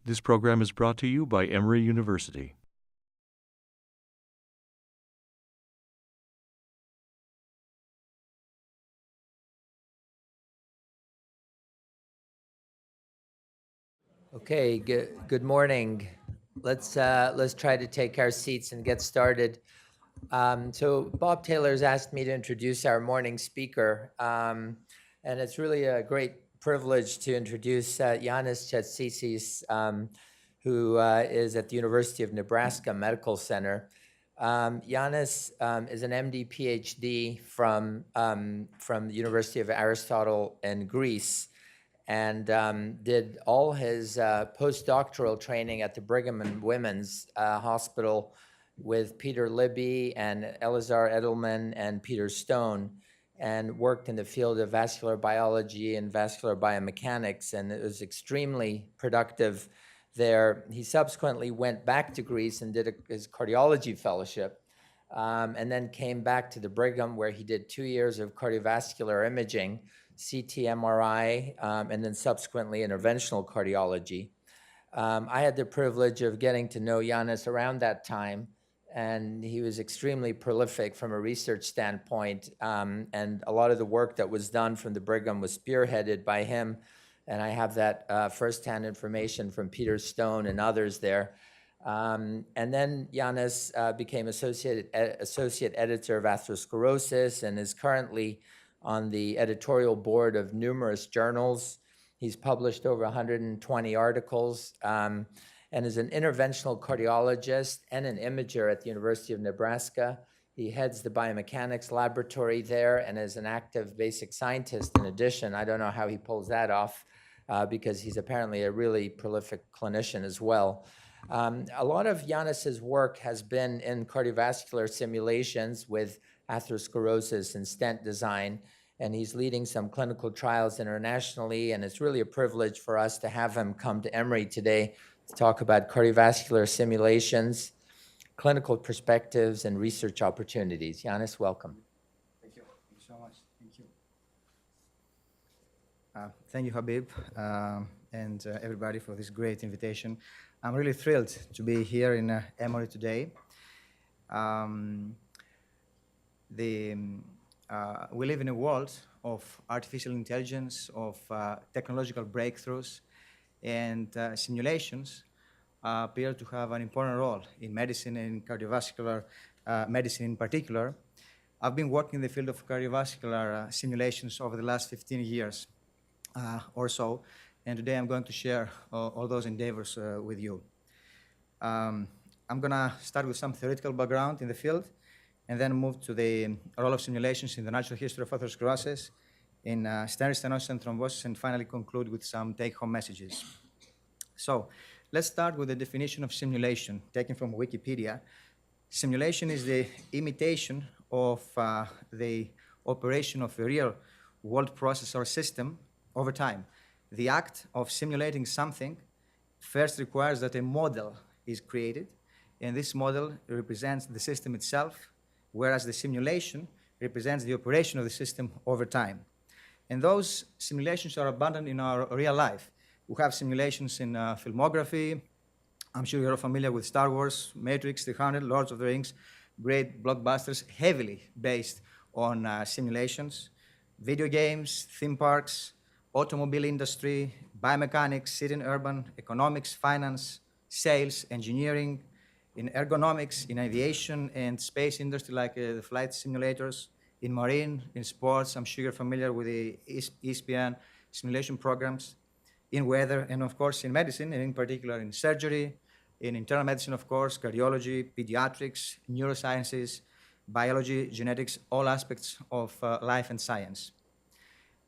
This program is brought to you by Emory University. Okay, good morning. Let's try to take our seats and get started. So Bob Taylor's asked me to introduce our morning speaker, and it's really a great privilege to introduce Yiannis Chatzizisis, who is at the University of Nebraska Medical Center. Yiannis is an MD PhD from the University of Aristotle in Greece, and did all his postdoctoral training at the Brigham and Women's Hospital with Peter Libby and Elazar Edelman and Peter Stone, and worked in the field of vascular biology and vascular biomechanics, and it was extremely productive there. He subsequently went back to Greece and did his cardiology fellowship, and then came back to the Brigham, where he did 2 years of cardiovascular imaging, CT, MRI, and then subsequently interventional cardiology. I had the privilege of getting to know Yiannis around that time, and he was extremely prolific from a research standpoint, and a lot of the work that was done from the Brigham was spearheaded by him, and I have that firsthand information from Peter Stone and others there. And then Yiannis became associate editor of Atherosclerosis and is currently on the editorial board of numerous journals. He's published over 120 articles, and is an interventional cardiologist and an imager at the University of Nebraska. He heads the biomechanics laboratory there and is an active basic scientist in addition. I don't know how he pulls that off, because he's apparently a really prolific clinician as well. A lot of Yiannis's work has been in cardiovascular simulations with atherosclerosis and stent design, and he's leading some clinical trials internationally, and it's really a privilege for us to have him come to Emory today to talk about cardiovascular simulations, clinical perspectives, and research opportunities. Yiannis, welcome. Thank you. Thank you so much. Thank you. Thank you, Habib, and everybody for this great invitation. I'm really thrilled to be here in Emory today. We live in a world of artificial intelligence, of technological breakthroughs, and simulations appear to have an important role in medicine and in cardiovascular medicine in particular. I've been working in the field of cardiovascular simulations over the last 15 years or so, and today I'm going to share all those endeavors with you. I'm going to start with some theoretical background in the field, and then move to the role of simulations in the natural history of atherosclerosis, in stent stenosis and thrombosis, and finally conclude with some take-home messages. So let's start with the definition of simulation, taken from Wikipedia. Simulation is the imitation of the operation of a real-world process or system over time. The act of simulating something first requires that a model is created, and this model represents the system itself, whereas the simulation represents the operation of the system over time. And those simulations are abundant in our real life. We have simulations in filmography. I'm sure you're familiar with Star Wars, Matrix, 300, Lords of the Rings, great blockbusters, heavily based on simulations. Video games, theme parks, automobile industry, biomechanics, city and urban, economics, finance, sales, engineering, in ergonomics, in aviation and space industry like the flight simulators, in marine, in sports. I'm sure you're familiar with the ESPN simulation programs, in weather, and of course in medicine, and in particular in surgery, in internal medicine, of course, cardiology, pediatrics, neurosciences, biology, genetics, all aspects of life and science.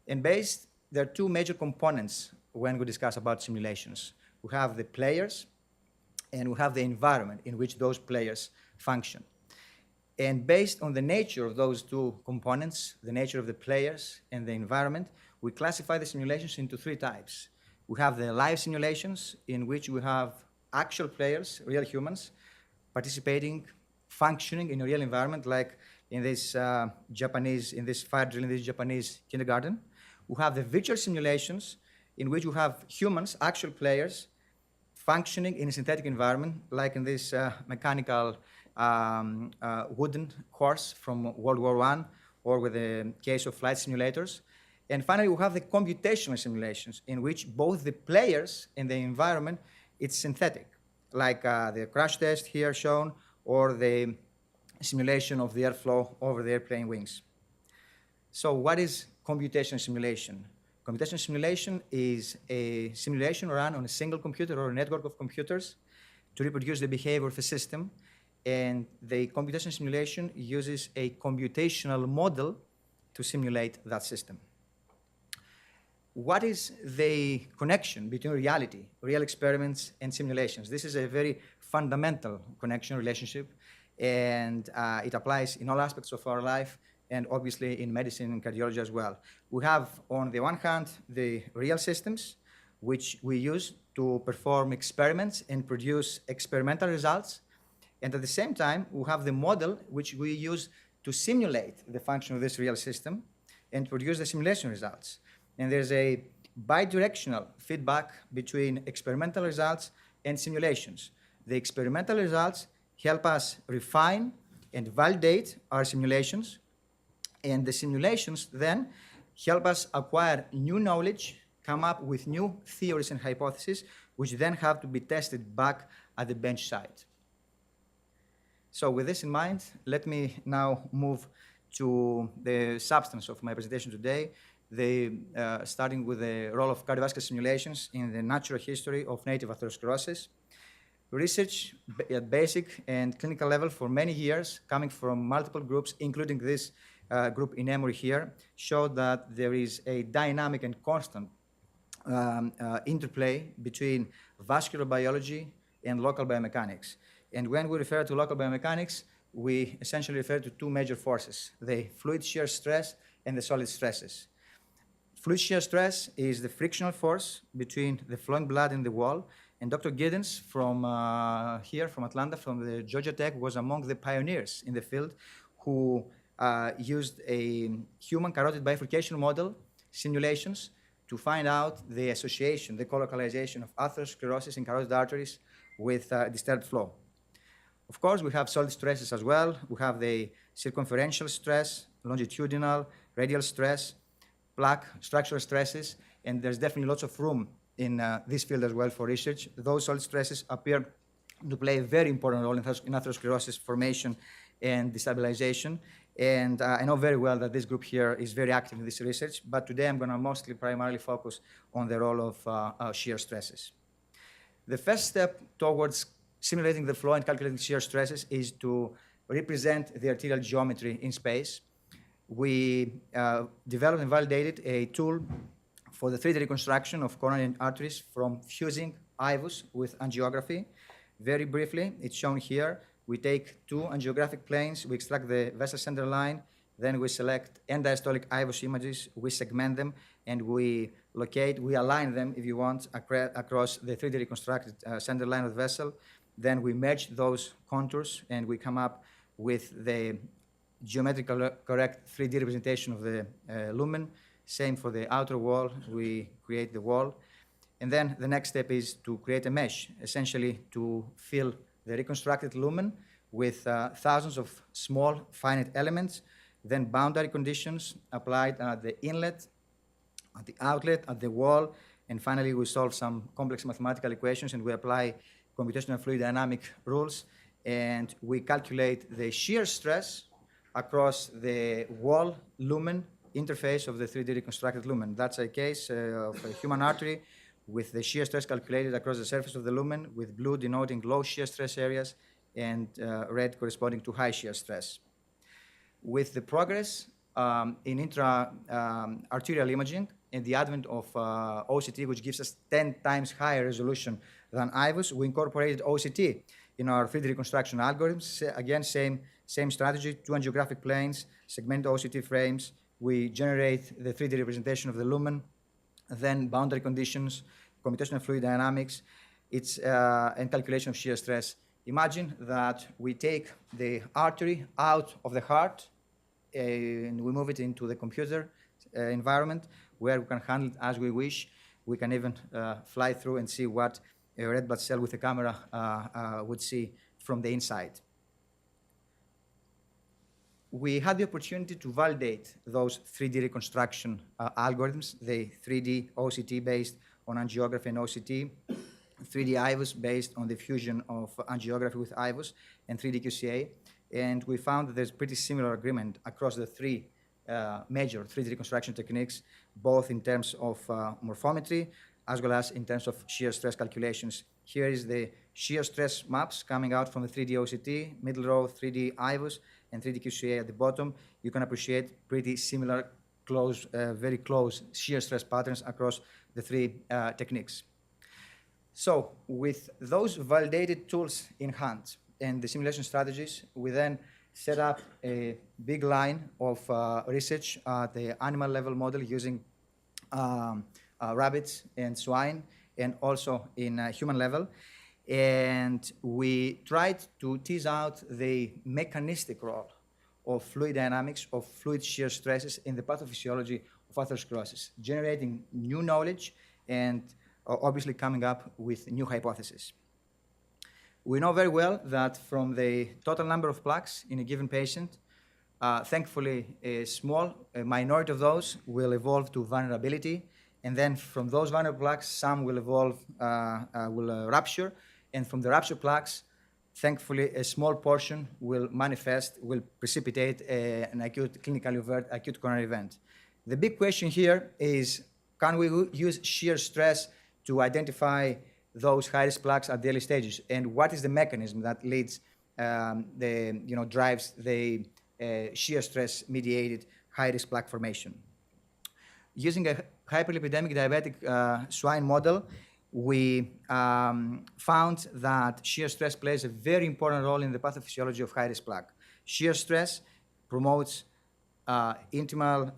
And there are two major components when we discuss about simulations. We have the players, and we have the environment in which those players function. And based on the nature of those two components, the nature of the players and the environment, we classify the simulations into three types. We have the live simulations, in which we have actual players, real humans, participating, functioning in a real environment, like in this fire drill in this Japanese kindergarten. We have the virtual simulations, in which we have humans, actual players, functioning in a synthetic environment, like in this mechanical wooden horse from World War I, or with the case of flight simulators. And finally, we have the computational simulations, in which both the players and the environment, it's synthetic, like the crash test here shown, or the simulation of the airflow over the airplane wings. So what is computational simulation? Computational simulation is a simulation run on a single computer or a network of computers to reproduce the behavior of a system. And the computational simulation uses a computational model to simulate that system. What is the connection between reality, real experiments, and simulations? This is a very fundamental connection relationship, and it applies in all aspects of our life, and obviously in medicine and cardiology as well. We have, on the one hand, the real systems, which we use to perform experiments and produce experimental results. And at the same time, we have the model, which we use to simulate the function of this real system and produce the simulation results. And there's a bidirectional feedback between experimental results and simulations. The experimental results help us refine and validate our simulations, and the simulations then help us acquire new knowledge, come up with new theories and hypotheses, which then have to be tested back at the bench site. So with this in mind, let me now move to the substance of my presentation today, starting with the role of cardiovascular simulations in the natural history of native atherosclerosis. Research at basic and clinical level for many years, coming from multiple groups, including this group in Emory here, showed that there is a dynamic and constant interplay between vascular biology and local biomechanics. And when we refer to local biomechanics, we essentially refer to two major forces, the fluid shear stress and the solid stresses. Fluid shear stress is the frictional force between the flowing blood and the wall. And Dr. Giddens from here, from Atlanta, from the Georgia Tech, was among the pioneers in the field who used a human carotid bifurcation model simulations to find out the association, the colocalization of atherosclerosis in carotid arteries with disturbed flow. Of course, we have solid stresses as well. We have the circumferential stress, longitudinal, radial stress, plaque structural stresses, and there's definitely lots of room in this field as well for research. Those solid stresses appear to play a very important role in atherosclerosis formation and destabilization. And I know very well that this group here is very active in this research, but today I'm going to primarily focus on the role of shear stresses. The first step towards simulating the flow and calculating shear stresses is to represent the arterial geometry in space. We developed and validated a tool for the 3D reconstruction of coronary arteries from fusing IVUS with angiography. Very briefly, it's shown here. We take two angiographic planes, we extract the vessel center line, then we select end-diastolic IVUS images, we segment them, and we align them, if you want, across the 3D reconstructed center line of the vessel. Then we merge those contours, and we come up with the geometrically correct 3D representation of the lumen. Same for the outer wall, we create the wall. And then the next step is to create a mesh, essentially to fill the reconstructed lumen with thousands of small finite elements, then boundary conditions applied at the inlet, at the outlet, at the wall, and finally we solve some complex mathematical equations and we apply computational fluid dynamic rules, and we calculate the shear stress across the wall lumen interface of the 3D reconstructed lumen. That's a case of a human artery with the shear stress calculated across the surface of the lumen, with blue denoting low shear stress areas and red corresponding to high shear stress. With the progress in intra-arterial imaging and the advent of OCT, which gives us 10 times higher resolution than IVUS, we incorporated OCT in our 3D reconstruction algorithms. Again, same strategy, two angiographic planes, segment OCT frames. We generate the 3D representation of the lumen, then boundary conditions, computational fluid dynamics, and calculation of shear stress. Imagine that we take the artery out of the heart and we move it into the computer environment where we can handle it as we wish. We can even fly through and see what a red blood cell with a camera would see from the inside. We had the opportunity to validate those 3D reconstruction algorithms, the 3D OCT based on angiography and OCT, 3D IVUS based on the fusion of angiography with IVUS, and 3D QCA. And we found that there's pretty similar agreement across the three major 3D reconstruction techniques, both in terms of morphometry as well as in terms of shear stress calculations. Here is the shear stress maps coming out from the 3D OCT, middle row 3D IVUS, and 3D QCA at the bottom. You can appreciate pretty similar, close, very close shear stress patterns across the three techniques. So with those validated tools in hand and the simulation strategies, we then set up a big line of research at the animal level model using rabbits and swine, and also in human level. And we tried to tease out the mechanistic role of fluid dynamics, of fluid shear stresses in the pathophysiology of atherosclerosis, generating new knowledge and obviously coming up with new hypotheses. We know very well that from the total number of plaques in a given patient, thankfully a small minority of those will evolve to vulnerability, and then from those vulnerable plaques, some will evolve, will rupture, and from the rupture plaques, thankfully a small portion will manifest, will precipitate an acute, clinically overt acute coronary event. The big question here is, can we use shear stress to identify those high-risk plaques at the early stages, and what is the mechanism that leads, drives the shear stress-mediated high-risk plaque formation? Using a hyperlipidemic diabetic swine model, we found that shear stress plays a very important role in the pathophysiology of high-risk plaque. Shear stress promotes intimal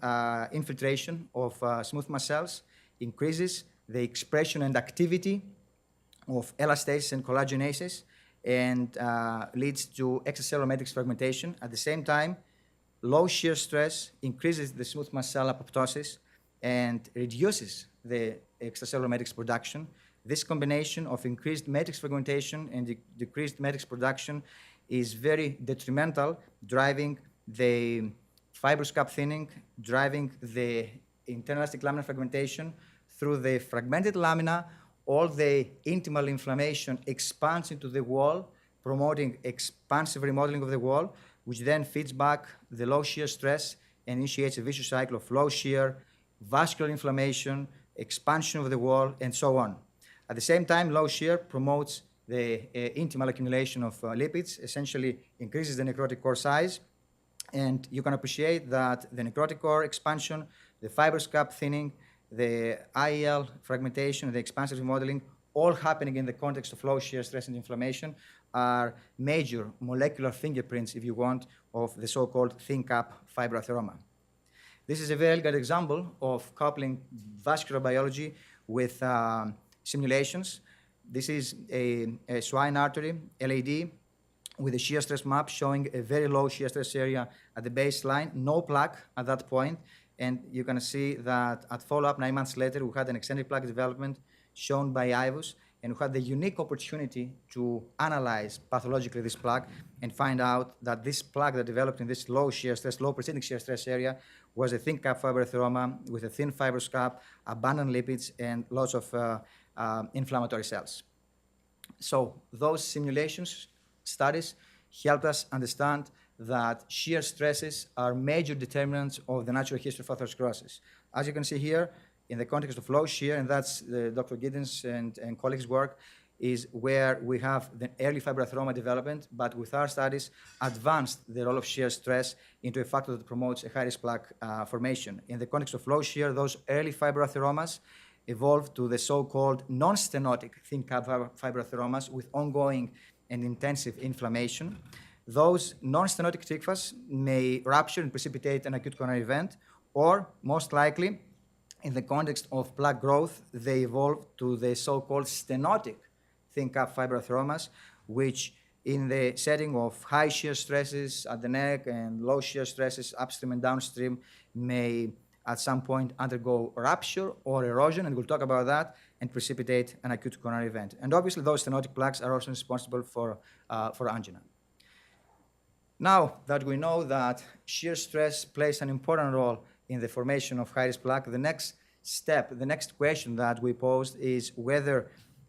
infiltration of smooth muscle cells, increases the expression and activity of elastases and collagenases, and leads to extracellular matrix fragmentation. At the same time, low shear stress increases the smooth muscle cell apoptosis and reduces the extracellular matrix production. This combination of increased matrix fragmentation and decreased matrix production is very detrimental, driving the fibrous cap thinning, driving the interelastic laminar fragmentation. Through the fragmented lamina, all the intimal inflammation expands into the wall, promoting expansive remodeling of the wall, which then feeds back the low shear stress and initiates a vicious cycle of low shear, vascular inflammation, expansion of the wall, and so on. At the same time, low shear promotes the intimal accumulation of lipids, essentially increases the necrotic core size, and you can appreciate that the necrotic core expansion, the fibrous cap thinning, the IEL fragmentation, the expansive remodeling, all happening in the context of low shear stress and inflammation, are major molecular fingerprints, if you want, of the so-called thin cap fibroatheroma. This is a very good example of coupling vascular biology with simulations. This is a swine artery, LAD, with a shear stress map showing a very low shear stress area at the baseline, no plaque at that point. And you can see that at follow-up 9 months later, we had an extended plaque development shown by IVUS, and we had the unique opportunity to analyze pathologically this plaque and find out that this plaque that developed in this low shear stress, low presenting shear stress area was a thin cap fibroatheroma with a thin fibrous cap, abundant lipids, and lots of inflammatory cells. So those simulations studies helped us understand that shear stresses are major determinants of the natural history of atherosclerosis. As you can see here, in the context of low shear, and that's Dr. Giddens and colleagues' work, is where we have the early fibroatheroma development, but with our studies, advanced the role of shear stress into a factor that promotes a high-risk plaque formation. In the context of low shear, those early fibroatheromas evolved to the so-called non-stenotic thin cap fibroatheromas with ongoing and intensive inflammation. Those non-stenotic TICFAs may rupture and precipitate an acute coronary event, or most likely, in the context of plaque growth, they evolve to the so-called stenotic thin cap fibroatheromas, which in the setting of high shear stresses at the neck and low shear stresses upstream and downstream may at some point undergo rupture or erosion, and we'll talk about that, and precipitate an acute coronary event. And obviously, those stenotic plaques are also responsible for angina. Now that we know that shear stress plays an important role in the formation of high-risk plaque, the next step, the next question that we posed is whether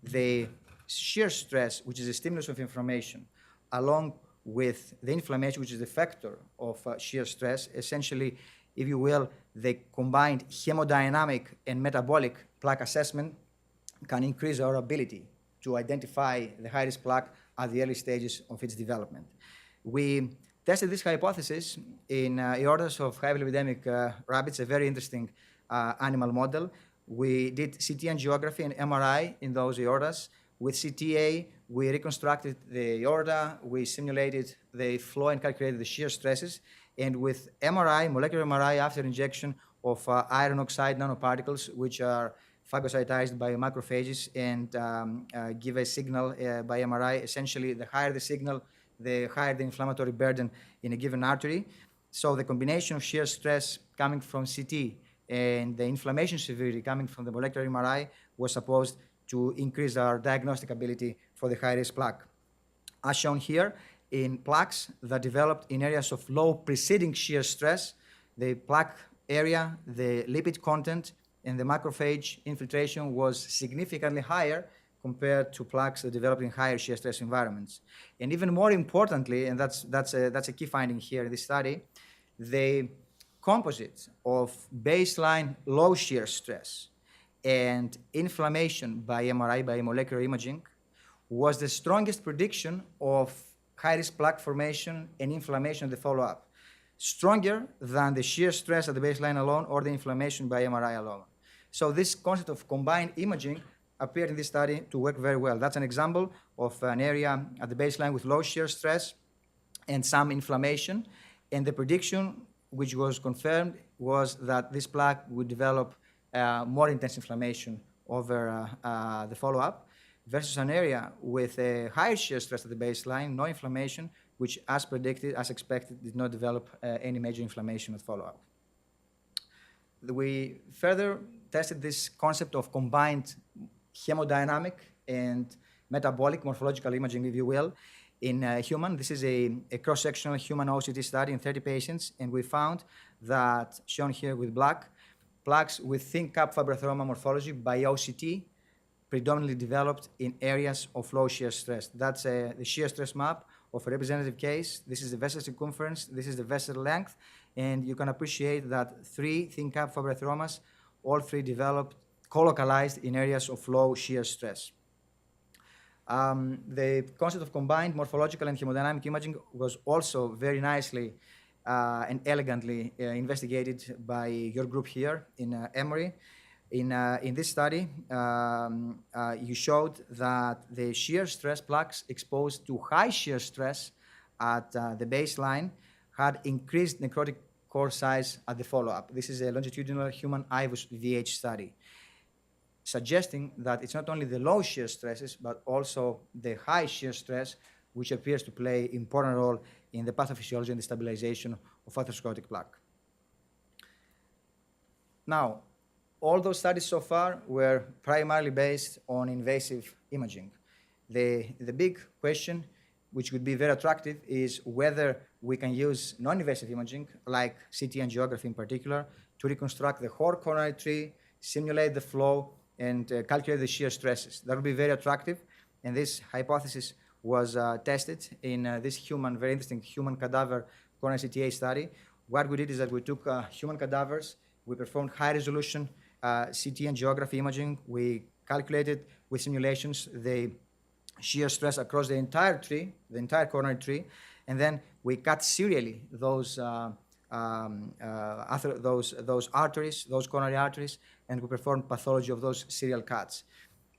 the shear stress, which is a stimulus of inflammation, along with the inflammation, which is the factor of shear stress, essentially, if you will, the combined hemodynamic and metabolic plaque assessment can increase our ability to identify the high-risk plaque at the early stages of its development. We tested this hypothesis in aortas of heavily epidemic rabbits, a very interesting animal model. We did CT angiography and MRI in those aortas. With CTA, we reconstructed the aorta, we simulated the flow and calculated the shear stresses. And with MRI, molecular MRI after injection of iron oxide nanoparticles, which are phagocytized by macrophages and give a signal by MRI, essentially the higher the signal, the higher the inflammatory burden in a given artery. So the combination of shear stress coming from CT and the inflammation severity coming from the molecular MRI was supposed to increase our diagnostic ability for the high-risk plaque. As shown here, in plaques that developed in areas of low preceding shear stress, the plaque area, the lipid content, and the macrophage infiltration was significantly higher compared to plaques that developed in higher shear stress environments. And even more importantly, and that's a key finding here in this study, the composite of baseline low shear stress and inflammation by MRI, by molecular imaging, was the strongest prediction of high-risk plaque formation and inflammation in the follow-up, stronger than the shear stress at the baseline alone or the inflammation by MRI alone. So this concept of combined imaging appeared in this study to work very well. That's an example of an area at the baseline with low shear stress and some inflammation, and the prediction, which was confirmed, was that this plaque would develop more intense inflammation over the follow-up versus an area with a higher shear stress at the baseline, no inflammation, which as predicted, as expected, did not develop any major inflammation at follow-up. We further tested this concept of combined hemodynamic and metabolic morphological imaging, if you will, in human. This is a cross-sectional human OCT study in 30 patients, and we found that, shown here with black, plaques with thin cap fibroatheroma morphology by OCT predominantly developed in areas of low shear stress. That's the shear stress map of a representative case. This is the vessel circumference, this is the vessel length, and you can appreciate that 3 thin cap fibroatheromas, all 3 developed co-localized in areas of low shear stress. The concept of combined morphological and hemodynamic imaging was also very nicely and elegantly investigated by your group here in Emory. In this study, you showed that the shear stress plaques exposed to high shear stress at the baseline had increased necrotic core size at the follow-up. This is a longitudinal human IVUS VH study, suggesting that it's not only the low shear stresses, but also the high shear stress, which appears to play an important role in the pathophysiology and the stabilization of atherosclerotic plaque. Now, all those studies so far were primarily based on invasive imaging. The big question, which would be very attractive, is whether we can use non-invasive imaging, like CT angiography in particular, to reconstruct the whole coronary tree, simulate the flow, and calculate the shear stresses. That would be very attractive, and this hypothesis was tested in this very interesting human cadaver coronary CTA study. What we did is that we took human cadavers, we performed high-resolution CT angiography imaging, we calculated with simulations the shear stress across the entire tree, the entire coronary tree, and then we cut serially those arteries, those coronary arteries, and we performed pathology of those serial cuts.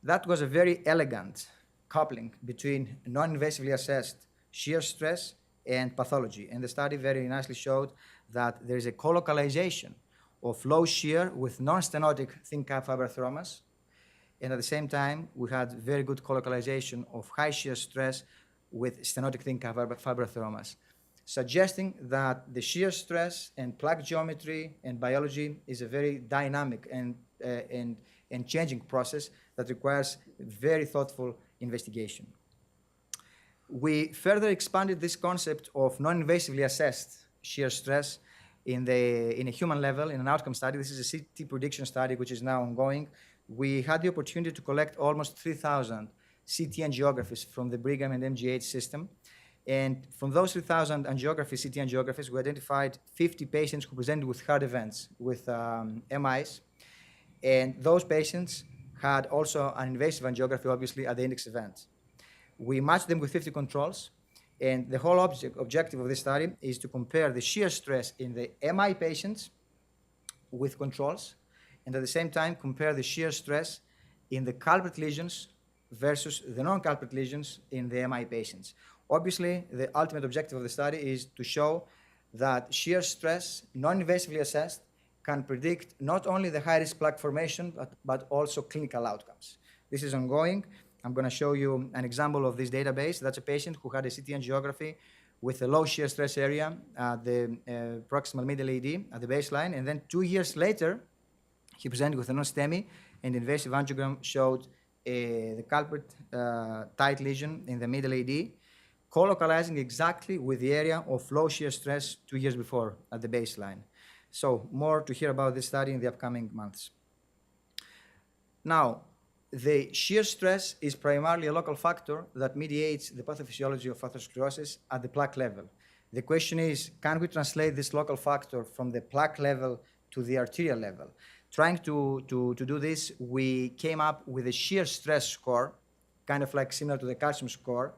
That was a very elegant coupling between non-invasively assessed shear stress and pathology. And the study very nicely showed that there is a co-localization of low shear with non-stenotic thin cap fibroatheromas. And at the same time, we had very good co-localization of high shear stress with stenotic thin cap fibroatheromas, suggesting that the shear stress and plaque geometry and biology is a very dynamic and changing process that requires very thoughtful investigation. We further expanded this concept of non-invasively assessed shear stress in a human level in an outcome study. This is a CT prediction study which is now ongoing. We had the opportunity to collect almost 3,000 CT angiographies from the Brigham and MGH system. And from those 3,000 angiographies, CT angiographies, we identified 50 patients who presented with heart events, with MIs. And those patients had also an invasive angiography, obviously, at the index event. We matched them with 50 controls. And the whole objective of this study is to compare the shear stress in the MI patients with controls, and at the same time compare the shear stress in the culprit lesions versus the non-culprit lesions in the MI patients. Obviously, the ultimate objective of the study is to show that shear stress, non-invasively assessed, can predict not only the high-risk plaque formation, but also clinical outcomes. This is ongoing. I'm going to show you an example of this database. That's a patient who had a CT angiography with a low shear stress area at the proximal middle AD at the baseline. And then 2 years later, he presented with a non-STEMI, and the invasive angiogram showed the culprit tight lesion in the middle AD, co-localizing exactly with the area of low shear stress 2 years before at the baseline. So more to hear about this study in the upcoming months. Now, the shear stress is primarily a local factor that mediates the pathophysiology of atherosclerosis at the plaque level. The question is, can we translate this local factor from the plaque level to the arterial level? Trying to do this, we came up with a shear stress score, kind of like similar to the calcium score,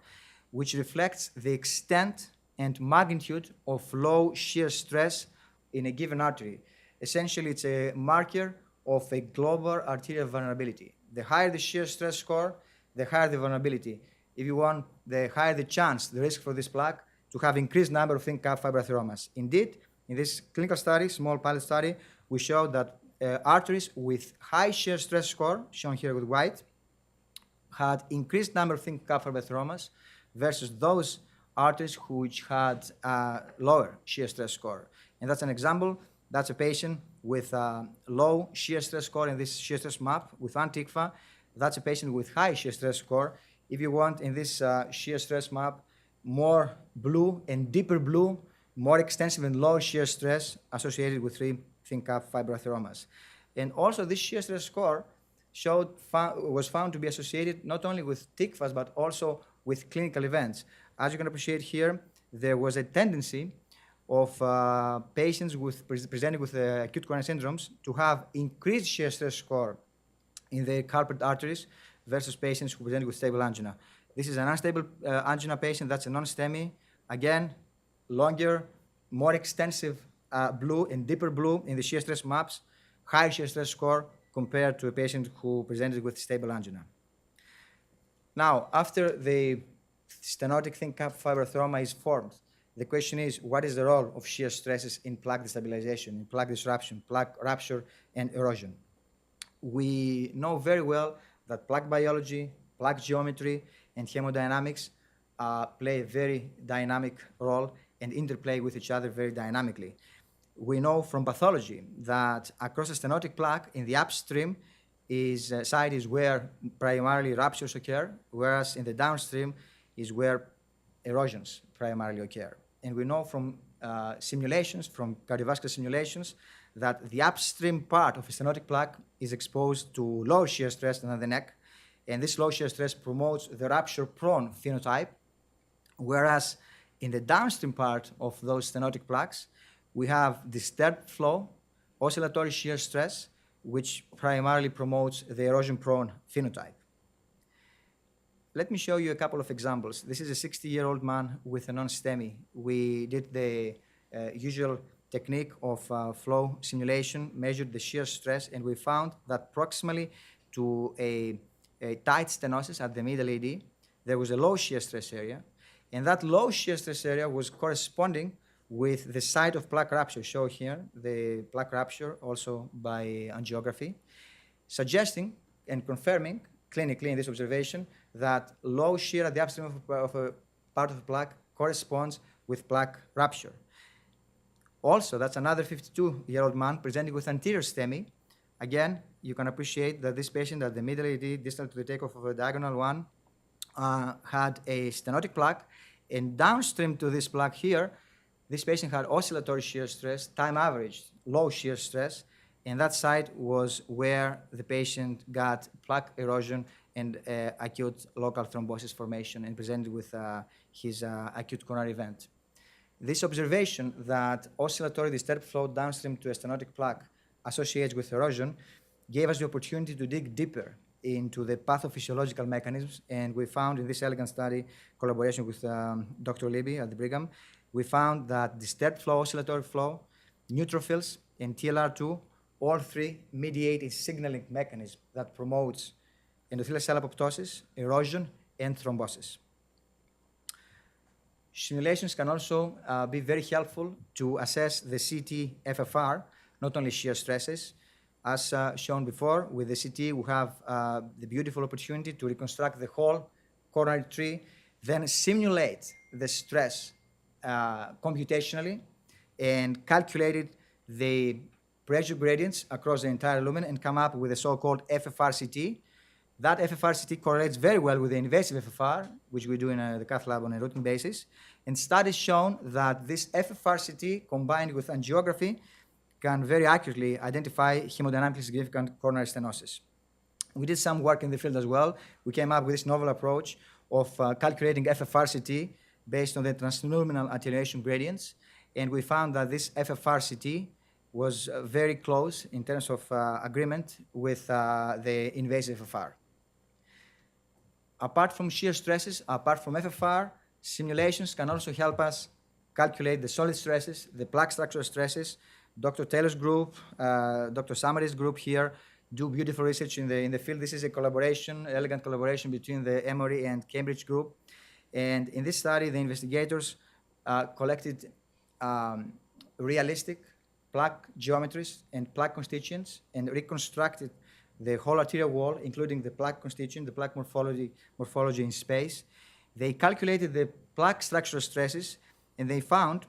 which reflects the extent and magnitude of low shear stress in a given artery. Essentially, it's a marker of a global arterial vulnerability. The higher the shear stress score, the higher the vulnerability. If you want, the higher the chance, the risk for this plaque to have increased number of thin cap fibroatheromas. Indeed, in this clinical study, small pilot study, we showed that arteries with high shear stress score, shown here with white, had increased number of thin cap fibroatheromas versus those arteries which had lower shear stress score. And that's an example. That's a patient with low shear stress score in this shear stress map with antikva. That's a patient with high shear stress score. If you want, in this shear stress map, more blue and deeper blue, more extensive and low shear stress associated with thin cap fibroatheromas. And also this shear stress score was found to be associated not only with TICFAs, but also with clinical events. As you can appreciate here, there was a tendency of patients presenting with acute coronary syndromes to have increased shear stress score in the culprit arteries versus patients who presented with stable angina. This is an unstable angina patient. That's a non-STEMI. Again, longer, more extensive blue and deeper blue in the shear stress maps, high shear stress score compared to a patient who presented with stable angina. Now, after the stenotic thin cap fibroatheroma is formed, the question is, what is the role of shear stresses in plaque destabilization, in plaque disruption, plaque rupture, and erosion? We know very well that plaque biology, plaque geometry, and hemodynamics play a very dynamic role and interplay with each other very dynamically. We know from pathology that across a stenotic plaque in the upstream side is where primarily ruptures occur, whereas in the downstream is where erosions primarily occur. And we know from simulations, from cardiovascular simulations, that the upstream part of a stenotic plaque is exposed to low shear stress than the neck, and this low shear stress promotes the rupture-prone phenotype, whereas in the downstream part of those stenotic plaques, we have disturbed flow, oscillatory shear stress, which primarily promotes the erosion-prone phenotype. Let me show you a couple of examples. This is a 60-year-old man with a non-STEMI. We did the usual technique of flow simulation, measured the shear stress, and we found that proximally to a tight stenosis at the middle AD, there was a low shear stress area, and that low shear stress area was corresponding with the site of plaque rupture, shown here, the plaque rupture also by angiography, suggesting and confirming clinically in this observation that low shear at the upstream of a part of the plaque corresponds with plaque rupture. Also, that's another 52-year-old man presenting with anterior STEMI Again, you can appreciate that this patient at the middle AD, distal to the takeoff of a diagonal one, had a stenotic plaque, and downstream to this plaque here, this patient had oscillatory shear stress, time averaged, low shear stress, and that site was where the patient got plaque erosion and acute local thrombosis formation and presented with his acute coronary event. This observation that oscillatory disturbed flow downstream to a stenotic plaque associates with erosion gave us the opportunity to dig deeper into the pathophysiological mechanisms, and we found in this elegant study, collaboration with Dr. Libby at the Brigham, we found that disturbed flow, oscillatory flow, neutrophils, and TLR2, all three mediate a signaling mechanism that promotes endothelial cell apoptosis, erosion, and thrombosis. Simulations can also be very helpful to assess the CT FFR, not only shear stresses. As shown before, with the CT, we have the beautiful opportunity to reconstruct the whole coronary tree, then simulate the stress computationally and calculated the pressure gradients across the entire lumen and come up with a so-called FFR-CT. That FFR-CT correlates very well with the invasive FFR, which we do in the cath lab on a routine basis. And studies shown that this FFR-CT combined with angiography can very accurately identify hemodynamically significant coronary stenosis. We did some work in the field as well. We came up with this novel approach of calculating FFR-CT based on the transluminal attenuation gradients. And we found that this FFR-CT was very close in terms of agreement with the invasive FFR. Apart from shear stresses, apart from FFR, simulations can also help us calculate the solid stresses, the plaque structural stresses. Dr. Taylor's group, Dr. Samary's group here do beautiful research in the field. This is a collaboration, elegant collaboration between the Emory and Cambridge group. And in this study, the investigators collected realistic plaque geometries and plaque constituents and reconstructed the whole arterial wall, including the plaque constituent, the plaque morphology in space. They calculated the plaque structural stresses, and they found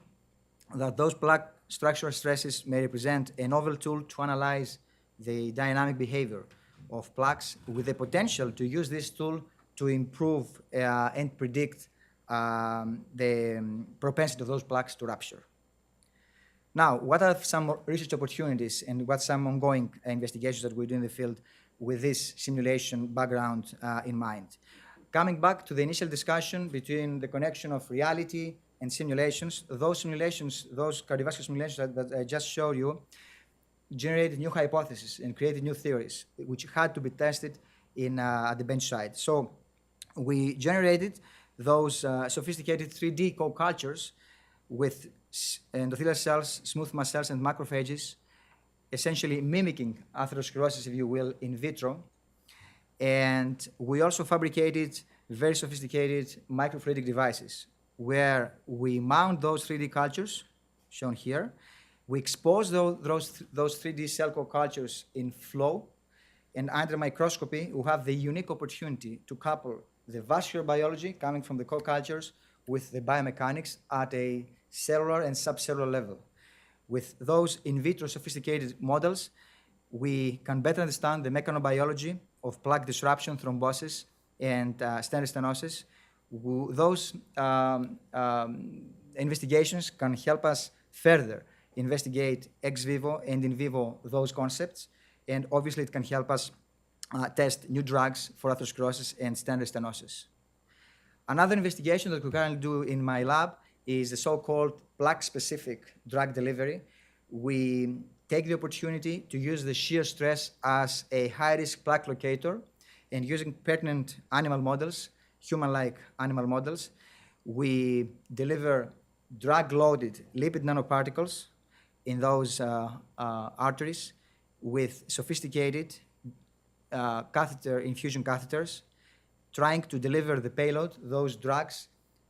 that those plaque structural stresses may represent a novel tool to analyze the dynamic behavior of plaques with the potential to use this tool to improve and predict the propensity of those plaques to rupture. Now, what are some research opportunities and what some ongoing investigations that we do in the field with this simulation background in mind? Coming back to the initial discussion between the connection of reality and simulations, those cardiovascular simulations that I just showed you, generated new hypotheses and created new theories, which had to be tested at the bench side. So we generated those sophisticated 3D co-cultures with endothelial cells, smooth mast cells, and macrophages, essentially mimicking atherosclerosis, if you will, in vitro. And we also fabricated very sophisticated microfluidic devices where we mount those 3D cultures, shown here. We expose those 3D cell co-cultures in flow, and under microscopy, we have the unique opportunity to couple the vascular biology coming from the co-cultures with the biomechanics at a cellular and subcellular level. With those in vitro sophisticated models, we can better understand the mechanobiology of plaque disruption, thrombosis, and stent stenosis. Those investigations can help us further investigate ex vivo and in vivo those concepts, and obviously it can help us test new drugs for atherosclerosis and stent stenosis. Another investigation that we currently do in my lab is the so-called plaque-specific drug delivery. We take the opportunity to use the shear stress as a high-risk plaque locator, and using pertinent animal models, human-like animal models, we deliver drug-loaded lipid nanoparticles in those arteries with sophisticated infusion catheters, trying to deliver the payload, those drugs,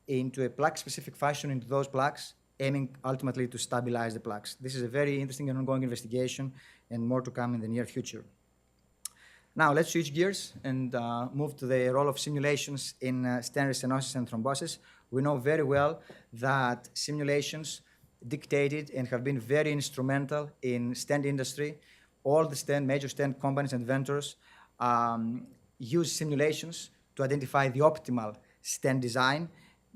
into a plaque-specific fashion into those plaques, aiming ultimately to stabilize the plaques. This is a very interesting and ongoing investigation, and more to come in the near future. Now, let's switch gears and move to the role of simulations in stent stenosis and thrombosis. We know very well that simulations dictated and have been very instrumental in stent industry all the major stent companies and vendors use simulations to identify the optimal stent design,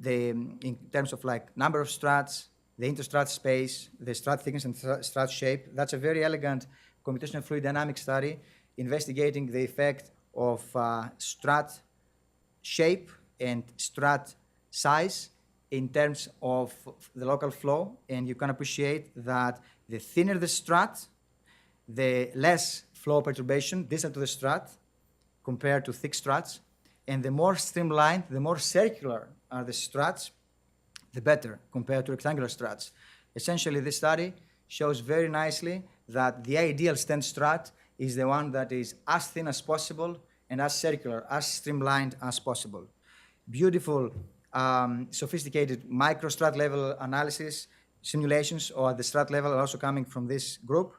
in terms of like number of struts, the interstrat space, the strut thickness and strut shape. That's a very elegant computational fluid dynamic study investigating the effect of strut shape and strut size in terms of the local flow. And you can appreciate that the thinner the strut, the less flow perturbation distal to the strut compared to thick struts. And the more streamlined, the more circular are the struts, the better compared to rectangular struts. Essentially, this study shows very nicely that the ideal stent strut is the one that is as thin as possible and as circular, as streamlined as possible. Beautiful, sophisticated micro strut level analysis simulations or at the strut level are also coming from this group.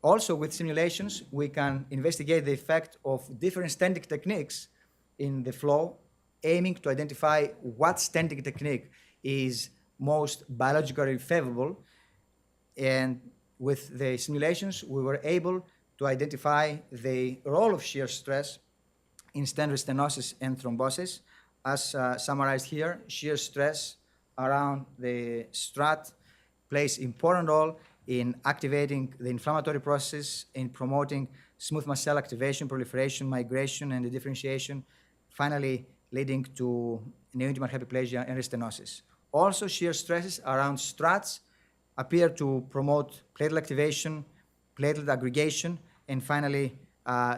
Also, with simulations, we can investigate the effect of different stenting techniques in the flow, aiming to identify what stenting technique is most biologically favorable. And with the simulations, we were able to identify the role of shear stress in stent restenosis and thrombosis. As summarized here, shear stress around the strut plays important role in activating the inflammatory process, in promoting smooth mast cell activation, proliferation, migration, and the differentiation, finally leading to neo-intimate hyperplasia and restenosis. Also, shear stresses around struts appear to promote platelet activation, platelet aggregation, and finally,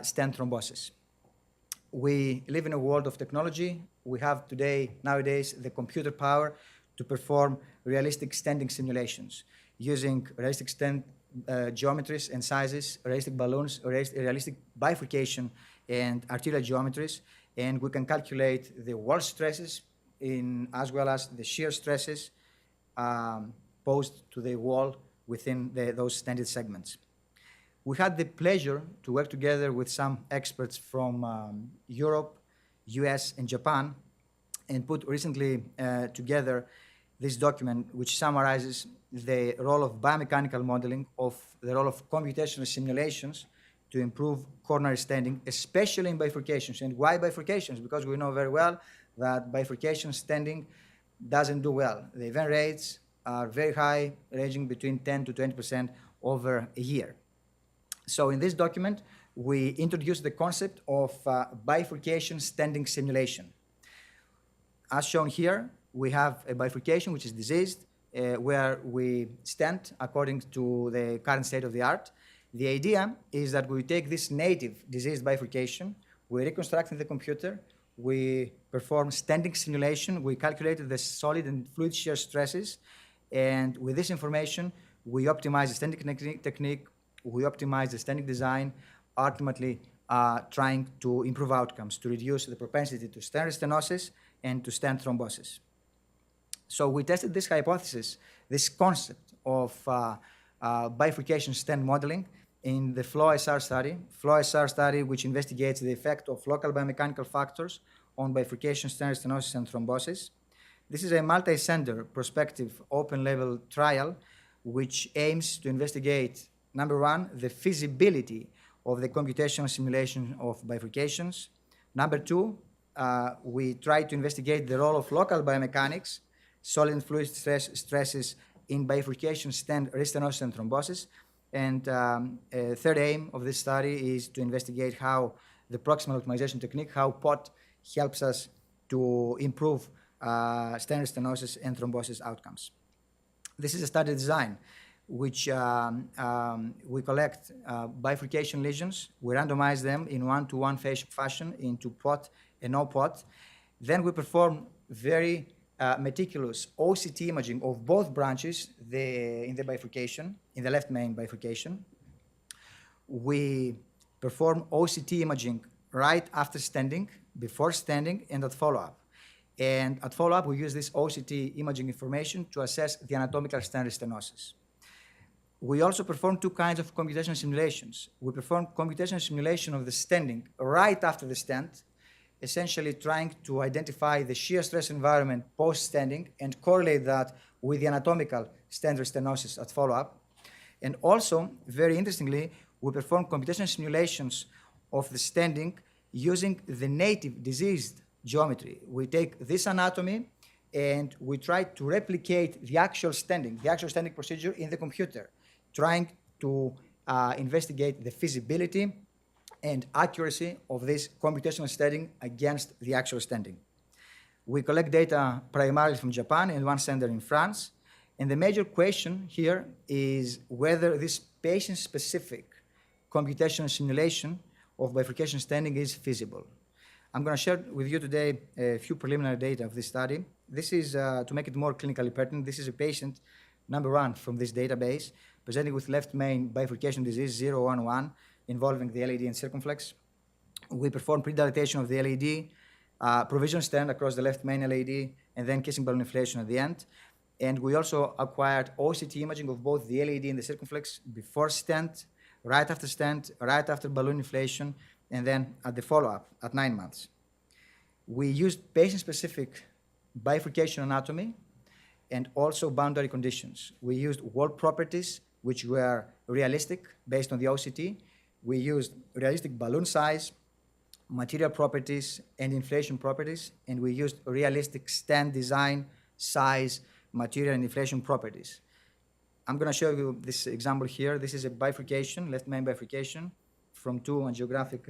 stent thrombosis. We live in a world of technology. We have nowadays, the computer power to perform realistic stenting simulations using realistic stent geometries and sizes, realistic balloons, realistic bifurcation and arterial geometries, and we can calculate the wall stresses as well as the shear stresses posed to the wall within those stented segments. We had the pleasure to work together with some experts from Europe, US, and Japan, and put recently together this document which summarizes the role of biomechanical modeling, of the role of computational simulations to improve coronary stenting, especially in bifurcations. And why bifurcations? Because we know very well that bifurcation stenting doesn't do well. The event rates are very high, ranging between 10 to 20% over a year. So in this document, we introduced the concept of bifurcation stenting simulation. As shown here, we have a bifurcation which is diseased, where we stent according to the current state of the art. The idea is that we take this native diseased bifurcation, we reconstruct in the computer, we perform stenting simulation, we calculated the solid and fluid shear stresses, and with this information, we optimize the stenting technique, we optimize the stenting design, ultimately trying to improve outcomes, to reduce the propensity to stent restenosis and to stent thrombosis. So we tested this hypothesis, this concept of bifurcation stent modeling in the FLOW-SR study, which investigates the effect of local biomechanical factors on bifurcation, stent restenosis, and thrombosis. This is a multi-center prospective open-label trial which aims to investigate, number one, the feasibility of the computational simulation of bifurcations. Number two, we try to investigate the role of local biomechanics, solid and fluid stresses in bifurcation, stent restenosis, and thrombosis. And a third aim of this study is to investigate how the proximal optimization technique, how POT helps us to improve stent restenosis and thrombosis outcomes. This is a study design which we collect bifurcation lesions, we randomize them in one-to-one fashion into POT and no POT. Then we perform very meticulous OCT imaging of both branches in the bifurcation, in the left main bifurcation. We perform OCT imaging right after stenting, before stenting, and at follow-up. And at follow-up, we use this OCT imaging information to assess the anatomical stent restenosis. We also perform two kinds of computational simulations. We perform computational simulation of the stenting right after the stent, essentially trying to identify the shear stress environment post-stenting and correlate that with the anatomical stent restenosis at follow-up. And also, very interestingly, we perform computational simulations of the stenting using the native diseased geometry. We take this anatomy and we try to replicate the actual stenting procedure in the computer, trying to investigate the feasibility and accuracy of this computational stenting against the actual stenting. We collect data primarily from Japan and one center in France. And the major question here is whether this patient-specific computational simulation of bifurcation stenting is feasible. I'm going to share with you today a few preliminary data of this study. This is, to make it more clinically pertinent, this is a patient, number 1 from this database, presenting with left main bifurcation disease 011, involving the LAD and circumflex. We performed pre-dilatation of the LAD, provision stent across the left main LAD, and then kissing balloon inflation at the end. And we also acquired OCT imaging of both the LAD and the circumflex before stent, right after balloon inflation, and then at the follow-up at 9 months. We used patient-specific bifurcation anatomy and also boundary conditions. We used wall properties, which were realistic based on the OCT. We used realistic balloon size, material properties, and inflation properties, and we used realistic stent design, size, material, and inflation properties. I'm going to show you this example here. This is a bifurcation, left main bifurcation, from 2 angiographic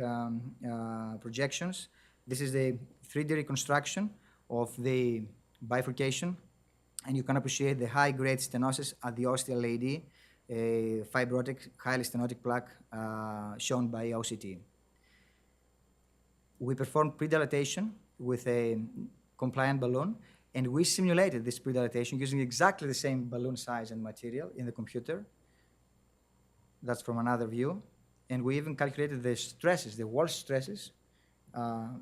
projections. This is the 3D reconstruction of the bifurcation, and you can appreciate the high-grade stenosis at the ostial LAD, a fibrotic, highly stenotic plaque shown by OCT. We performed pre-dilatation with a compliant balloon, and we simulated this pre-dilatation using exactly the same balloon size and material in the computer. That's from another view. And we even calculated the stresses, the wall stresses,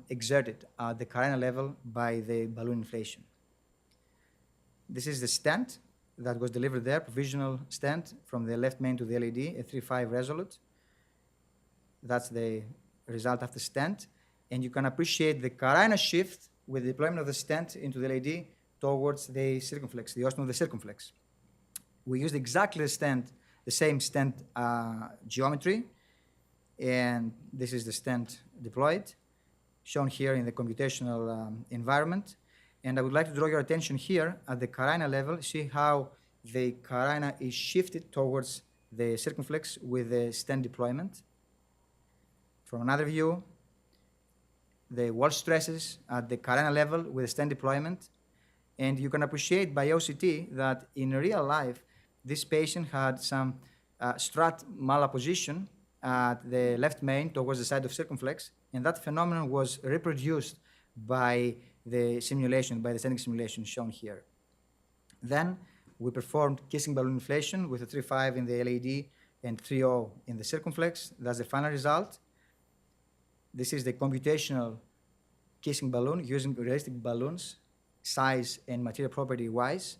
exerted at the carina level by the balloon inflation. This is the stent that was delivered there, provisional stent from the left main to the LAD, a 3.5 Resolute. That's the result of the stent. And you can appreciate the carina shift with the deployment of the stent into the LAD towards the circumflex, the ostium of the circumflex. We used exactly the same stent geometry, and this is the stent deployed, shown here in the computational environment. And I would like to draw your attention here at the carina level. See how the carina is shifted towards the circumflex with the stent deployment. From another view, the wall stresses at the carina level with the stent deployment. And you can appreciate by OCT that in real life, this patient had some strut malapposition at the left main towards the side of circumflex, and that phenomenon was reproduced by the simulation, by the stenting simulation shown here. Then we performed kissing balloon inflation with a 3.5 in the LAD and 3.0 in the circumflex. That's the final result. This is the computational kissing balloon using realistic balloons, size and material property wise.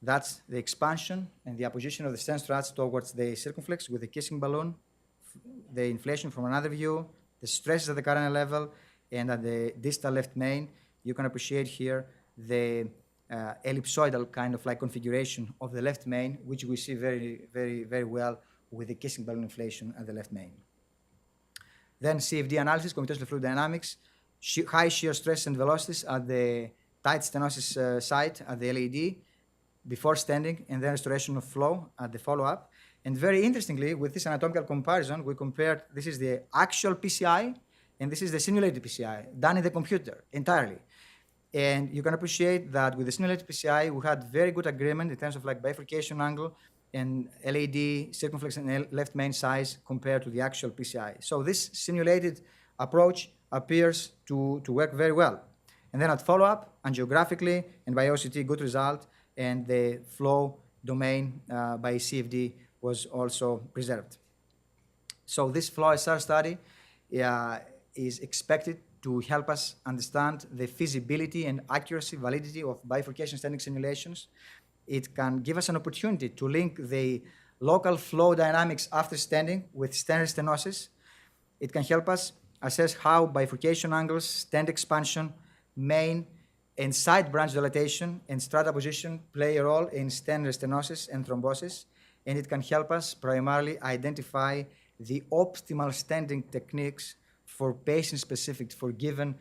That's the expansion and the apposition of the stent struts towards the circumflex with the kissing balloon, the inflation from another view, the stresses at the carina level, and at the distal left main. You can appreciate here the ellipsoidal kind of like configuration of the left main, which we see very well with the kissing balloon inflation at the left main. Then CFD analysis, computational fluid dynamics, high shear stress and velocities at the tight stenosis site at the LAD before stenting, and then restoration of flow at the follow-up. And very interestingly, with this anatomical comparison, we compared, this is the actual PCI, and this is the simulated PCI, done in the computer entirely. And you can appreciate that with the simulated PCI, we had very good agreement in terms of like bifurcation angle and LAD, circumflex, and left main size compared to the actual PCI. So this simulated approach appears to work very well. And then at follow-up, angiographically and by OCT, good result, and the flow domain by CFD was also preserved. So this flow SR study is expected to help us understand the feasibility and accuracy, validity of bifurcation stenting simulations. It can give us an opportunity to link the local flow dynamics after stenting with stent stenosis. It can help us assess how bifurcation angles, stent expansion, main and side branch dilatation and strata position play a role in stent stenosis and thrombosis. and it can help us primarily identify the optimal stenting techniques for patient-specific, for given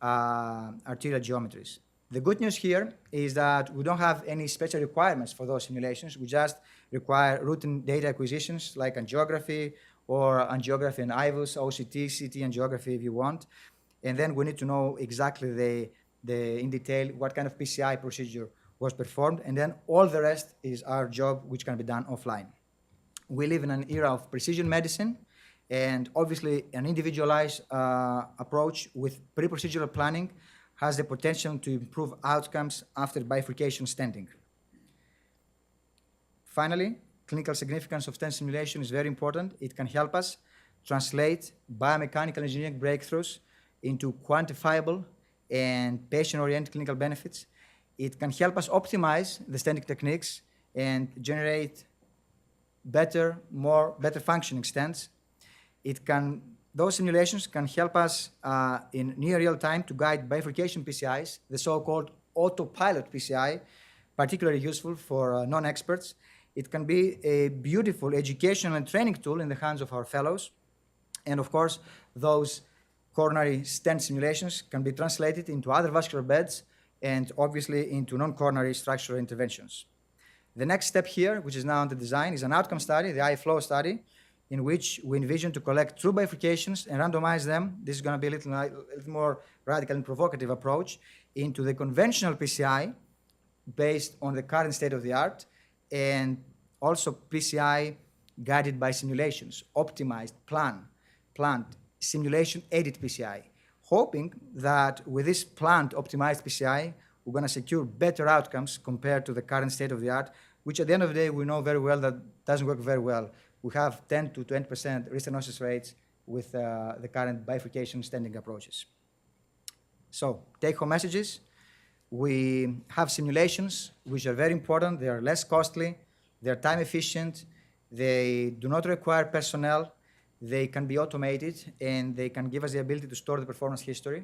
arterial geometries. The good news here is that we don't have any special requirements for those simulations. We just require routine data acquisitions like angiography or angiography and IVUS, OCT, CT angiography if you want. And then we need to know exactly in detail what kind of PCI procedure was performed. And then all the rest is our job, which can be done offline. We live in an era of precision medicine, and obviously an individualized approach with pre-procedural planning has the potential to improve outcomes after bifurcation stenting. Finally, clinical significance of stent simulation is very important. It can help us translate biomechanical engineering breakthroughs into quantifiable and patient-oriented clinical benefits. It can help us optimize the stenting techniques and generate better functioning stents. Those simulations can help us in near real time to guide bifurcation PCIs, the so-called autopilot PCI, particularly useful for non-experts. It can be a beautiful educational and training tool in the hands of our fellows. And of course, those coronary stent simulations can be translated into other vascular beds and obviously into non-coronary structural interventions. The next step here, which is now under design, is an outcome study, the iFlow study, in which we envision to collect true bifurcations and randomize them. This is going to be a little more radical and provocative approach into the conventional PCI based on the current state of the art, and also PCI guided by simulations, optimized, planned, simulation-aided PCI, hoping that with this planned, optimized PCI, we're going to secure better outcomes compared to the current state of the art, which at the end of the day, we know very well that doesn't work very well. We have 10 to 20% restenosis rates with the current bifurcation stenting approaches. So, take-home messages. We have simulations, which are very important. They are less costly. They're time efficient. They do not require personnel. They can be automated, and they can give us the ability to store the performance history.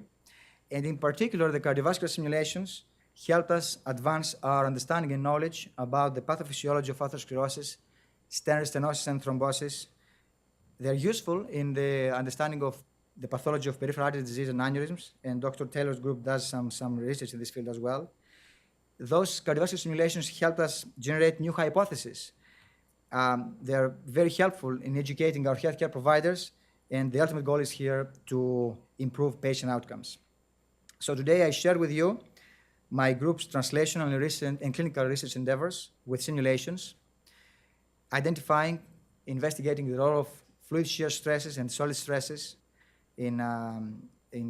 And in particular, the cardiovascular simulations help us advance our understanding and knowledge about the pathophysiology of atherosclerosis, stent stenosis, and thrombosis. They're useful in the understanding of the pathology of peripheral artery disease and aneurysms, and Dr. Taylor's group does some research in this field as well. Those cardiovascular simulations help us generate new hypotheses. They're very helpful in educating our healthcare providers, and the ultimate goal is here to improve patient outcomes. So today I share with you my group's translational and clinical research endeavors with simulations, identifying, investigating the role of fluid shear stresses and solid stresses in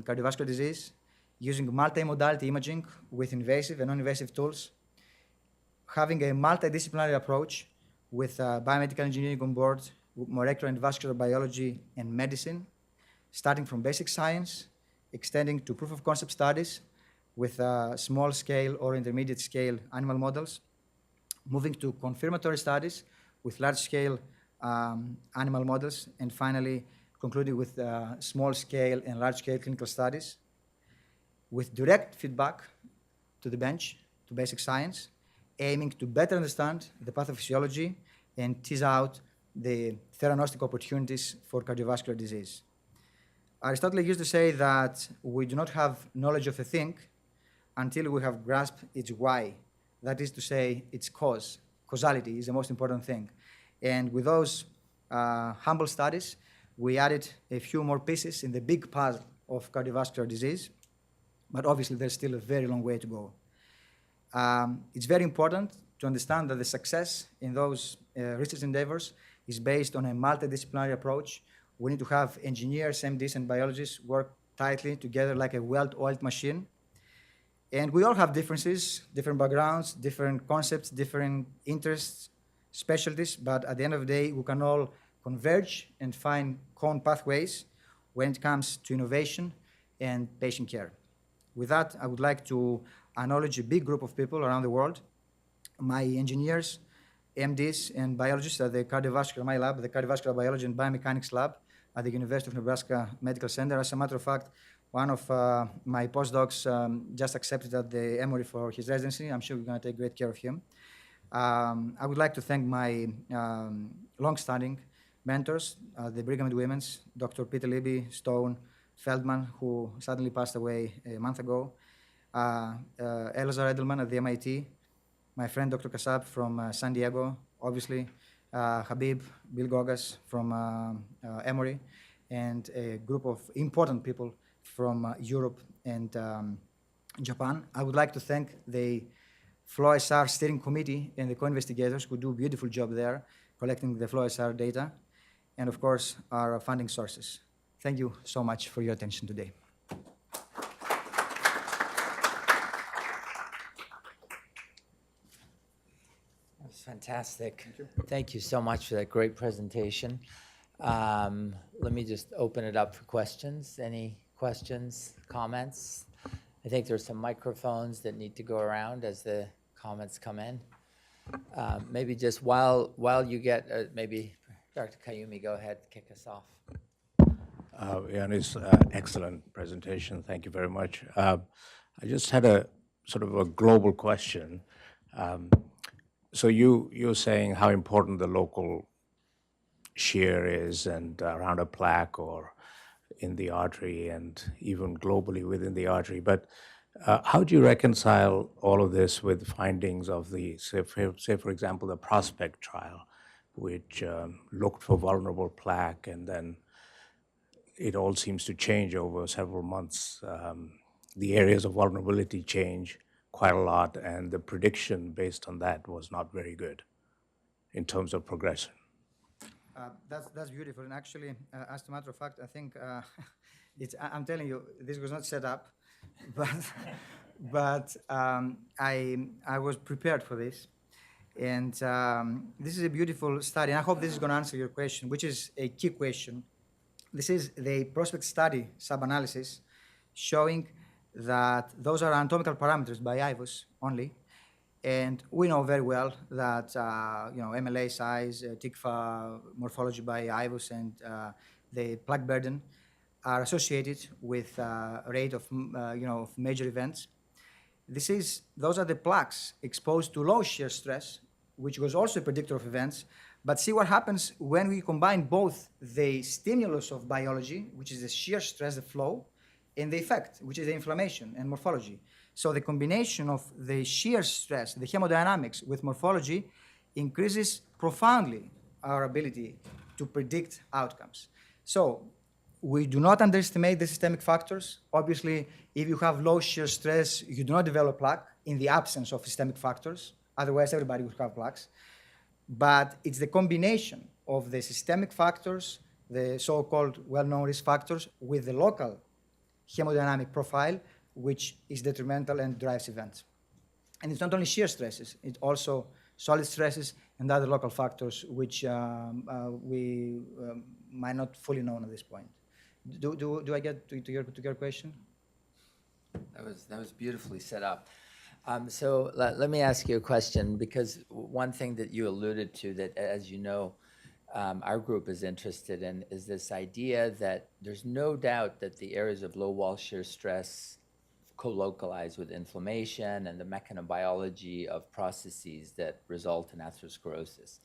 cardiovascular disease, using multimodality imaging with invasive and non-invasive tools, having a multidisciplinary approach with biomedical engineering on board, molecular and vascular biology and medicine, starting from basic science, extending to proof of concept studies with small scale or intermediate scale animal models, moving to confirmatory studies with large scale animal models, and finally concluding with small scale and large scale clinical studies with direct feedback to the bench, to basic science, aiming to better understand the pathophysiology and tease out the theranostic opportunities for cardiovascular disease. Aristotle used to say that we do not have knowledge of a thing until we have grasped its why. That is to say, its cause. Causality is the most important thing. And with those humble studies, we added a few more pieces in the big puzzle of cardiovascular disease, but obviously there's still a very long way to go. It's very important to understand that the success in those research endeavors is based on a multidisciplinary approach. We need to have engineers, MDs, and biologists work tightly together like a well-oiled machine. And we all have differences, different backgrounds, different concepts, different interests, specialties, but at the end of the day, we can all converge and find common pathways when it comes to innovation and patient care. With that, I would like to acknowledge a big group of people around the world, my engineers, MDs, and biologists at the cardiovascular, my lab, the cardiovascular biology and biomechanics lab at the University of Nebraska Medical Center. As a matter of fact, one of my postdocs just accepted at the Emory for his residency. I'm sure we're going to take great care of him. I would like to thank my long-standing mentors, the Brigham and Women's, Dr. Peter Libby, Stone, Feldman, who suddenly passed away a month ago, Elazar Edelman at the MIT, my friend Dr. Kassab from San Diego, obviously, Habib, Bill Gogas from Emory, and a group of important people from Europe and Japan. I would like to thank the FLOSR steering committee and the co-investigators who do a beautiful job there collecting the FLOSR data, and of course our funding sources. Thank you so much for your attention today. That was fantastic. Thank you so much for that great presentation. Let me just open it up for questions. Any questions, comments? I think there's some microphones that need to go around as the comments come in. Maybe just while you get, maybe Dr. Kayumi, go ahead, kick us off. Yiannis, excellent presentation. Thank you very much. I just had a sort of a global question. So you're saying how important the local shear is and around a plaque or in the artery and even globally within the artery. But how do you reconcile all of this with findings of the, say for example, the Prospect trial, which looked for vulnerable plaque, and then it all seems to change over several months. The areas of vulnerability change quite a lot, and the prediction based on that was not very good in terms of progression. That's beautiful, and actually, as a matter of fact, I think I'm telling you, this was not set up, but I was prepared for this, and this is a beautiful study, and I hope this is going to answer your question, which is a key question. This is the Prospect study sub-analysis showing that those are anatomical parameters by IVUS only. And we know very well that MLA size, TICFA morphology by IVUS, and the plaque burden are associated with rate of of major events. Those are the plaques exposed to low shear stress, which was also a predictor of events. But see what happens when we combine both the stimulus of biology, which is the shear stress, the flow, and the effect, which is the inflammation and morphology. So the combination of the shear stress, the hemodynamics with morphology increases profoundly our ability to predict outcomes. So we do not underestimate the systemic factors. Obviously, if you have low shear stress, you do not develop plaque in the absence of systemic factors. Otherwise, everybody would have plaques. But it's the combination of the systemic factors, the so-called well-known risk factors, with the local hemodynamic profile, which is detrimental and drives events. And it's not only shear stresses, it's also solid stresses and other local factors, which we might not fully know at this point. Do I get to your question? That was beautifully set up. So let me ask you a question, because one thing that you alluded to that, as you know, our group is interested in is this idea that there's no doubt that the areas of low wall shear stress co-localize with inflammation and the mechanobiology of processes that result in atherosclerosis.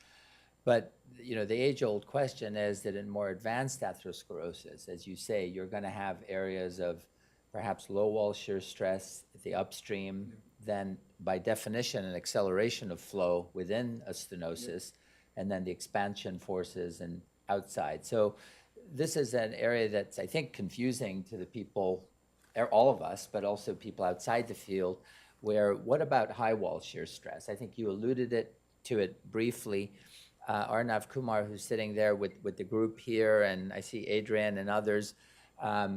But the age-old question is that in more advanced atherosclerosis, as you say, you're going to have areas of perhaps low wall shear stress at the upstream, then by definition an acceleration of flow within a stenosis, and then the expansion forces and outside. So this is an area that's, I think, confusing to the people, all of us, but also people outside the field, where what about high wall shear stress? I think you alluded to it briefly. Arnav Kumar, who's sitting there with the group here, and I see Adrian and others,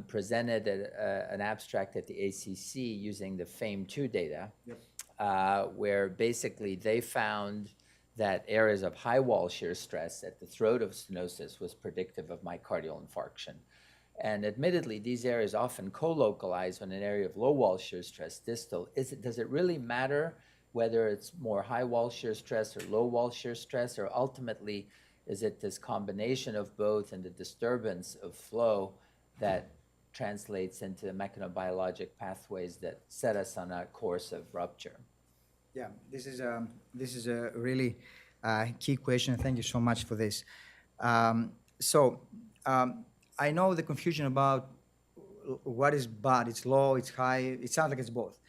presented an abstract at the ACC using the FAME2 data, where basically they found that areas of high wall shear stress at the throat of stenosis was predictive of myocardial infarction. And admittedly, these areas often co-localize when an area of low wall shear stress distal. Does it really matter whether it's more high wall shear stress or low wall shear stress, or ultimately is it this combination of both and the disturbance of flow that translates into the mechanobiologic pathways that set us on a course of rupture? Yeah, this is a really key question. Thank you so much for this. I know the confusion about what is bad. It's low, it's high. It sounds like it's both.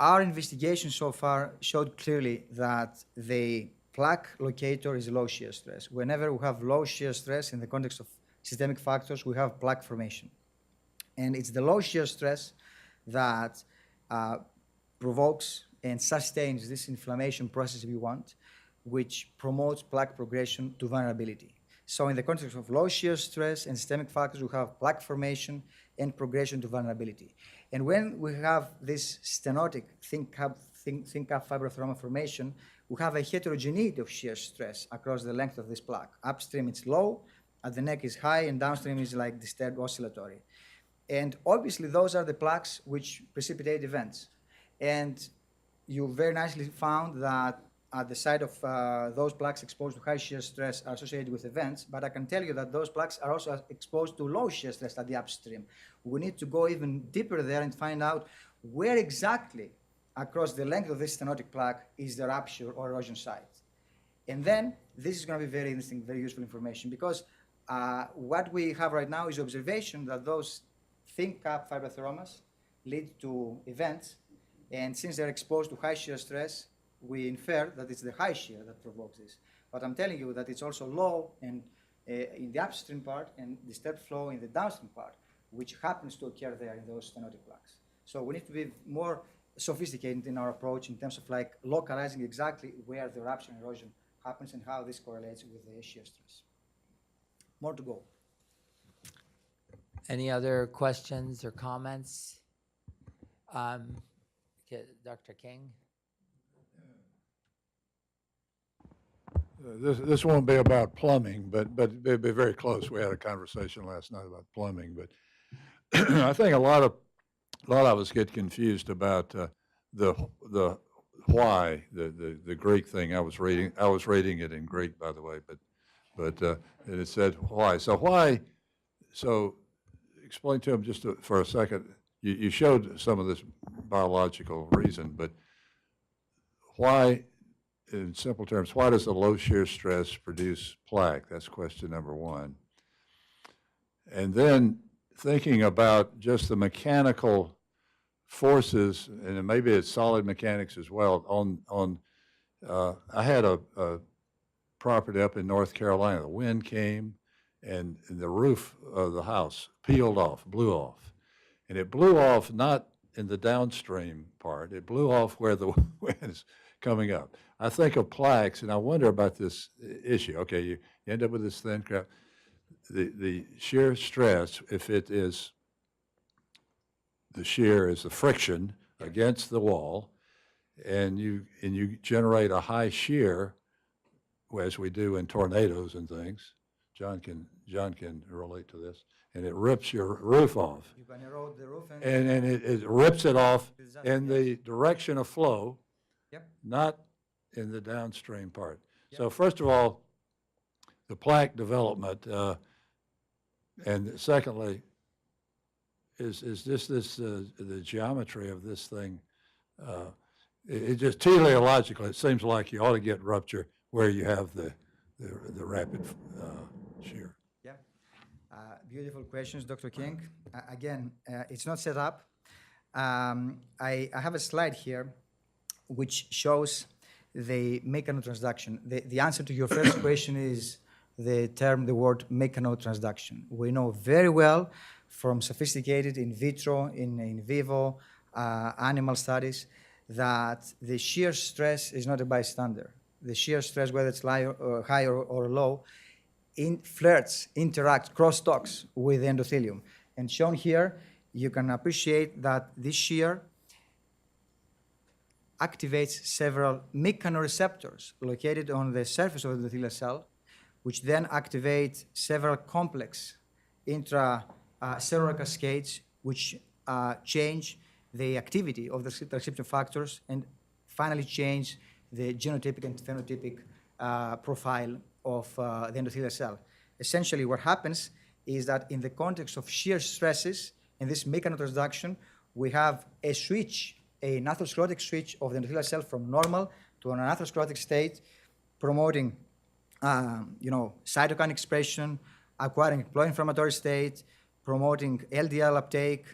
Our investigation so far showed clearly that the plaque locator is low shear stress. Whenever we have low shear stress in the context of systemic factors, we have plaque formation. And it's the low shear stress that provokes and sustains this inflammation process we want, which promotes plaque progression to vulnerability. So in the context of low shear stress and systemic factors, we have plaque formation and progression to vulnerability. And when we have this stenotic thin cap fibrothrombosis formation, we have a heterogeneity of shear stress across the length of this plaque. Upstream it's low, at the neck is high, and downstream is like disturbed oscillatory. And obviously those are the plaques which precipitate events. And you very nicely found that at the site of those plaques exposed to high shear stress are associated with events, but I can tell you that those plaques are also exposed to low shear stress at the upstream. We need to go even deeper there and find out where exactly across the length of this stenotic plaque is the rupture or erosion site. And then this is going to be very interesting, very useful information, because what we have right now is observation that those thin cap fibrothrombomas lead to events, and since they're exposed to high shear stress, we infer that it's the high shear that provokes this. But I'm telling you that it's also low and in the upstream part and disturbed flow in the downstream part, which happens to occur there in those stenotic plaques. So we need to be more sophisticated in our approach in terms of like localizing exactly where the rupture and erosion happens and how this correlates with the shear stress. More to go. Any other questions or comments? Okay, Dr. King? This won't be about plumbing, but it'd be very close. We had a conversation last night about plumbing, but I think a lot of us get confused about the why, the Greek thing I was reading. I was reading it in Greek, by the way, but it said why. So why? So explain to him just for a second. You showed some of this biological reason, but why? In simple terms, why does the low shear stress produce plaque? That's question number one. And then thinking about just the mechanical forces, and maybe it's solid mechanics as well, I had a property up in North Carolina. The wind came and the roof of the house peeled off, blew off. And it blew off not in the downstream part, it blew off where the wind is coming up. I think of plaques, and I wonder about this issue. Okay, you end up with this thin crap. The shear stress, if it is, the shear is the friction against the wall, and you generate a high shear, as we do in tornadoes and things. John can relate to this, and it rips your roof off. You can erode the roof and it rips it off in the direction of flow. Yep. Not in the downstream part. Yep. So first of all, the plaque development, and secondly, is just the geometry of this thing. It just teleologically, it seems like you ought to get rupture where you have the rapid shear. Yeah, beautiful questions, Dr. King. Again, it's not set up. I have a slide here which shows the mechanotransduction. The answer to your first question is the word mechanotransduction. We know very well from sophisticated in vitro, in vivo animal studies that the shear stress is not a bystander. The shear stress, whether it's high or low, interacts, crosstalks with the endothelium. And shown here, you can appreciate that this shear activates several mechanoreceptors located on the surface of the endothelial cell, which then activate several complex intracellular cascades, which change the activity of the transcription factors and finally change the genotypic and phenotypic profile of the endothelial cell. Essentially, what happens is that in the context of shear stresses and this mechanotransduction, we have a switch an atherosclerotic switch of the endothelial cell from normal to an atherosclerotic state, promoting cytokine expression, acquiring a pro-inflammatory state, promoting LDL uptake,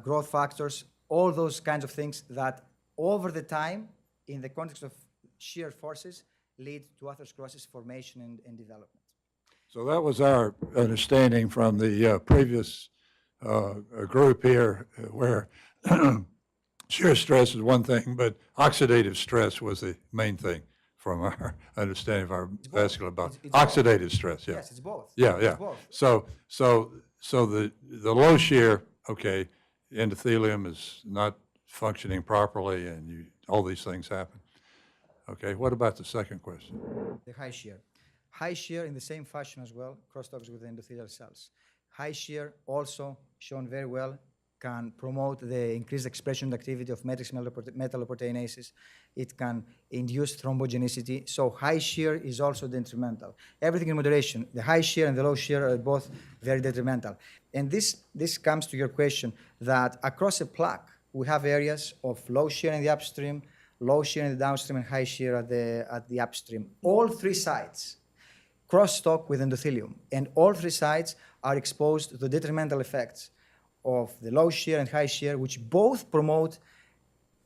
growth factors, all those kinds of things that over the time, in the context of shear forces, lead to atherosclerosis formation and development. So that was our understanding from the previous group here, where shear stress is one thing, but oxidative stress was the main thing from our understanding of our vascular body. It's Oxidative both. stress, yeah. Yes, it's both. Yeah, It's yeah. both. So the low shear, okay, endothelium is not functioning properly, and all these things happen. Okay, what about the second question? The high shear. High shear in the same fashion as well, crosstalks with the endothelial cells. High shear also shown very well can promote the increased expression and activity of matrix metalloproteinases. It can induce thrombogenicity. So high shear is also detrimental. Everything in moderation. The high shear and the low shear are both very detrimental. And this comes to your question that across a plaque, we have areas of low shear in the upstream, low shear in the downstream, and high shear at the upstream. All three sides crosstalk with endothelium, and all three sides are exposed to the detrimental effects of the low shear and high shear, which both promote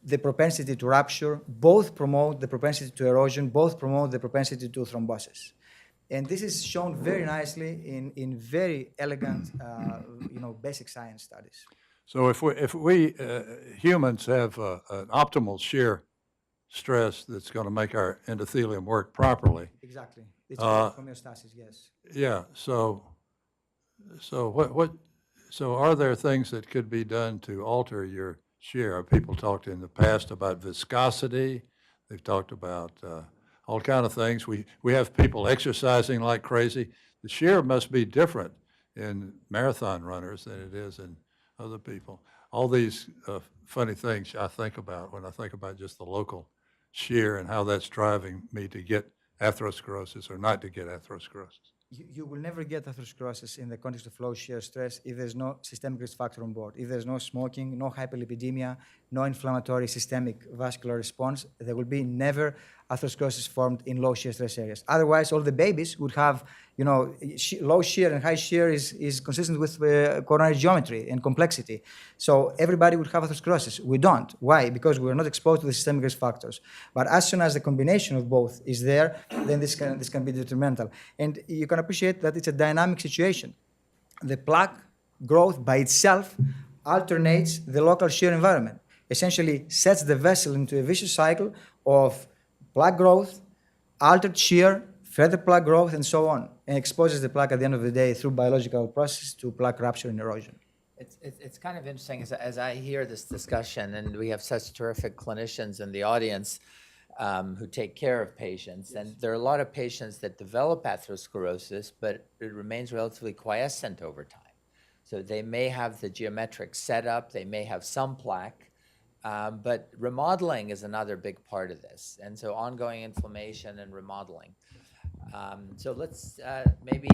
the propensity to rupture, both promote the propensity to erosion, both promote the propensity to thrombosis. And this is shown very nicely in very elegant, basic science studies. So if we humans have an optimal shear stress that's going to make our endothelium work properly. Exactly. It's homeostasis, yes. Yeah. So are there things that could be done to alter your shear? People talked in the past about viscosity. They've talked about all kind of things. We have people exercising like crazy. The shear must be different in marathon runners than it is in other people. All these funny things I think about when I think about just the local shear and how that's driving me to get atherosclerosis or not to get atherosclerosis. You will never get atherosclerosis in the context of low shear stress if there's no systemic risk factor on board. If there's no smoking, no hyperlipidemia, no inflammatory systemic vascular response, there will be never atherosclerosis formed in low shear stress areas. Otherwise, all the babies would have, low shear and high shear is consistent with coronary geometry and complexity. So everybody would have atherosclerosis. We don't. Why? Because we're not exposed to the systemic risk factors. But as soon as the combination of both is there, then this can be detrimental. And you can appreciate that it's a dynamic situation. The plaque growth by itself alternates the local shear environment, essentially sets the vessel into a vicious cycle of plaque growth, altered shear, further plaque growth, and so on, and exposes the plaque at the end of the day through biological process to plaque rupture and erosion. It's kind of interesting as I hear this discussion, and we have such terrific clinicians in the audience who take care of patients. And there are a lot of patients that develop atherosclerosis, but it remains relatively quiescent over time. So they may have the geometric setup, they may have some plaque, but remodeling is another big part of this. And so ongoing inflammation and remodeling. So let's maybe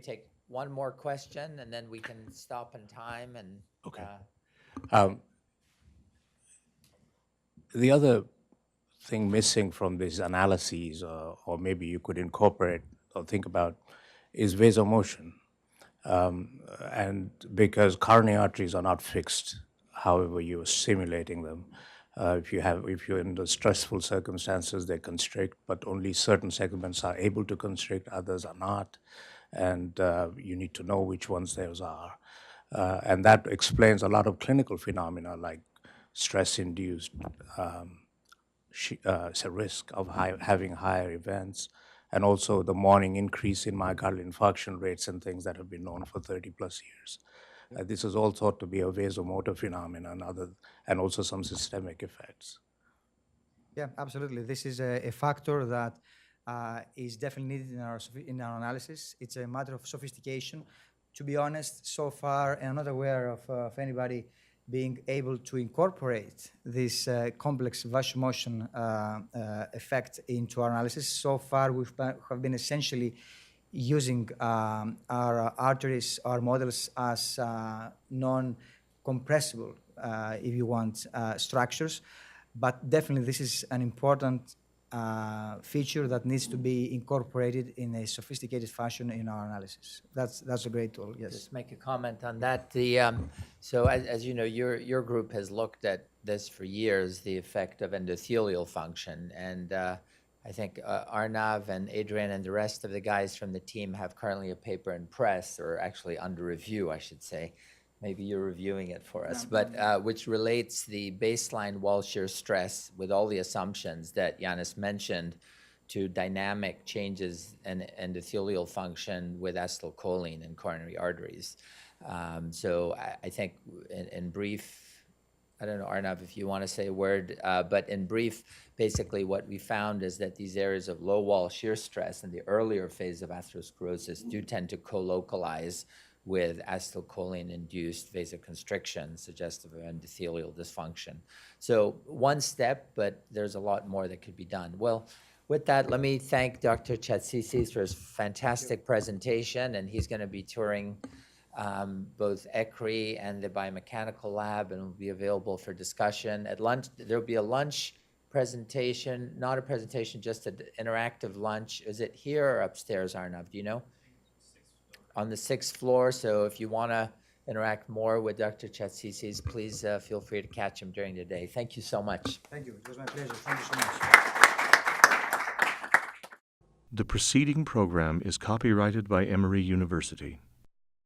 take one more question, and then we can stop in time. And okay. The other thing missing from these analyses, or maybe you could incorporate or think about, is vasomotion. And because coronary arteries are not fixed, however you're simulating them. If you're in the stressful circumstances, they constrict, but only certain segments are able to constrict, others are not. And you need to know which ones those are. And that explains a lot of clinical phenomena like stress-induced risk of having higher events, and also the morning increase in myocardial infarction rates and things that have been known for 30 plus years. This is all thought to be a vasomotor phenomenon, and also some systemic effects. Yeah, absolutely. This is a factor that is definitely needed in our analysis. It's a matter of sophistication. To be honest, so far, and I'm not aware of anybody being able to incorporate this complex vasomotion effect into our analysis. So far, we have been essentially using our arteries, our models, as non-compressible if you want, structures. But definitely this is an important feature that needs to be incorporated in a sophisticated fashion in our analysis. That's a great tool, yes. Just make a comment on that. So as you know, your group has looked at this for years, the effect of endothelial function. And I think Arnav and Adrian and the rest of the guys from the team have currently a paper in press, or actually under review, I should say. Maybe you're reviewing it for us, but which relates the baseline wall shear stress with all the assumptions that Yiannis mentioned to dynamic changes in endothelial function with acetylcholine in coronary arteries. So I think in brief, I don't know, Arnav, if you want to say a word, but in brief, basically what we found is that these areas of low wall shear stress in the earlier phase of atherosclerosis do tend to co-localize with acetylcholine-induced vasoconstriction, suggestive of endothelial dysfunction. So one step, but there's a lot more that could be done. Well, with that, let me thank Dr. Chatzizisis for his fantastic presentation, and he's going to be touring both ECRI and the biomechanical lab, and will be available for discussion. At lunch, there'll be a lunch presentation, not a presentation, just an interactive lunch. Is it here or upstairs, Arnav? Do you know? On the 6th floor, so if you want to interact more with Dr. Chatzizisis, please feel free to catch him during the day. Thank you so much. Thank you. It was my pleasure. Thank you so much. The preceding program is copyrighted by Emory University.